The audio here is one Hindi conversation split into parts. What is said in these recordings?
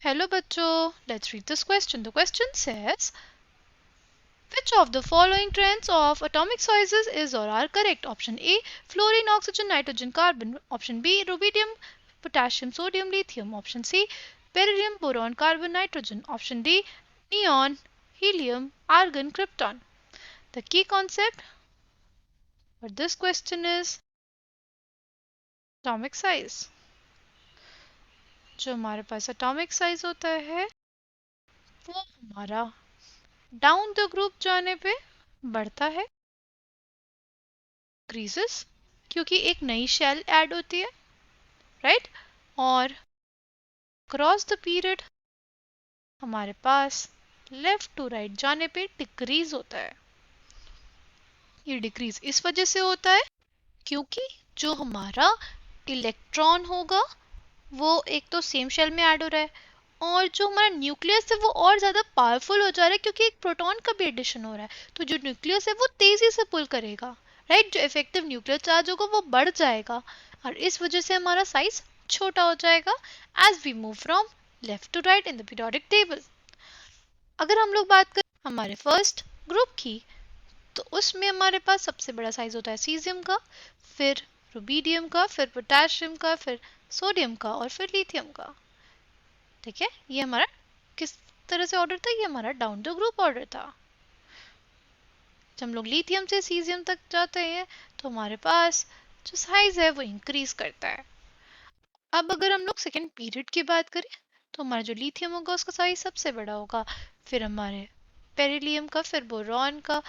Hello बच्चों, let's read this question. The question says, which of the following trends of atomic sizes is or are correct? Option A, fluorine, oxygen, nitrogen, carbon. Option B, rubidium, potassium, sodium, lithium. Option C, beryllium, boron, carbon, nitrogen. Option D, neon, helium, argon, krypton. The key concept for this question is atomic size. जो हमारे पास atomic size होता है वो हमारा डाउन द ग्रुप जाने पे बढ़ता है, इंक्रीजेस, क्योंकि एक नई शेल ऐड होती है, राइट? और क्रॉस द पीरियड हमारे पास लेफ्ट टू राइट जाने पे डिक्रीज होता है। ये डिक्रीज इस वजह से होता है क्योंकि जो हमारा इलेक्ट्रॉन होगा वो एक तो सेम शेल में ऐड हो रहा है, और जो हमारा न्यूक्लियस है वो और ज़्यादा पावरफुल हो जा रहा है क्योंकि एक प्रोटॉन का भी एडिशन हो रहा है। तो जो न्यूक्लियस है वो तेज़ी से पुल करेगा, राइट? जो इफेक्टिव न्यूक्लियर चार्ज होगा वो बढ़ जाएगा और इस वजह से हमारा साइज छोटा हो जाएगा as we move from left to right in the periodic table. अगर हम लोग बात करें हमारे फर्स्ट ग्रुप की, तो उसमें हमारे पास सबसे बड़ा साइज होता है सीजियम का, फिर रुबीडियम का, फिर पोटेशियम का, फिर सोडियम का और फिर लिथियम का। ठीक है, ये हमारा किस तरह से ऑर्डर था? ये हमारा डाउन द ग्रुप ऑर्डर था। जब हम लोग लिथियम से सीजियम तक जाते हैं तो हमारे पास जो साइज है वो इंक्रीज करता है। अब अगर हम लोग सेकेंड पीरियड की बात करें तो हमारा जो लिथियम होगा उसका साइज सबसे बड़ा होगा, फिर हमारे बेरिलियम का, फिर बोरॉन का,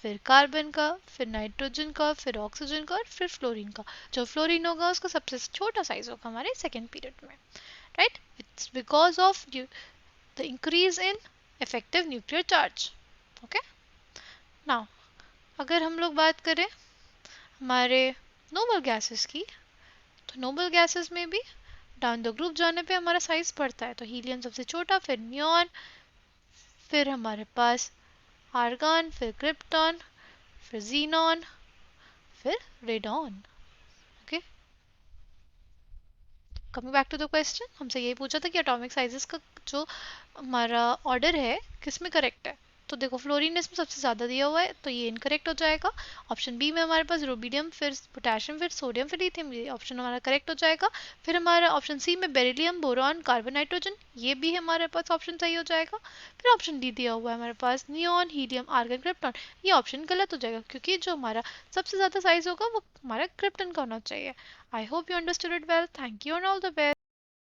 फिर कार्बन का, फिर नाइट्रोजन का, फिर ऑक्सीजन का और फिर फ्लोरीन का। जो फ्लोरीन होगा उसका सबसे छोटा साइज होगा हमारे सेकेंड पीरियड में, right? It's because of the increase in effective nuclear charge. Okay? Now, अगर हम लोग बात करें हमारे नोबल गैसेस की, तो नोबल गैसेस में भी डाउन द ग्रुप जाने पे हमारा साइज बढ़ता है। तो हीलियम सबसे छोटा, फिर नियॉन, फिर हमारे पास आर्गन, फिर क्रिप्टॉन, फिर जीनॉन, फिर radon. Okay, coming back to the question, हमसे यही पूछा था कि एटॉमिक साइजेस का जो हमारा ऑर्डर है किस में करेक्ट है। तो देखो फ्लोरीन इसमें सबसे ज़्यादा दिया हुआ है तो ये इनकरेक्ट हो जाएगा। ऑप्शन बी में हमारे पास रुबिडियम, फिर पोटेशियम, फिर सोडियम, फिर लिथियम, ये ऑप्शन हमारा करेक्ट हो जाएगा। फिर हमारा ऑप्शन सी में बेरिलियम, बोरॉन, कार्बन, नाइट्रोजन, ये भी हमारे पास ऑप्शन सही हो जाएगा। फिर ऑप्शन डी दिया हुआ है हमारे पास नियॉन, हीलियम, आर्गन, क्रिप्टॉन, ये ऑप्शन गलत हो जाएगा क्योंकि जो हमारा सबसे ज़्यादा साइज होगा वो हमारा क्रिप्टन का होना चाहिए। I hope you understood it well. Thank you and all the best.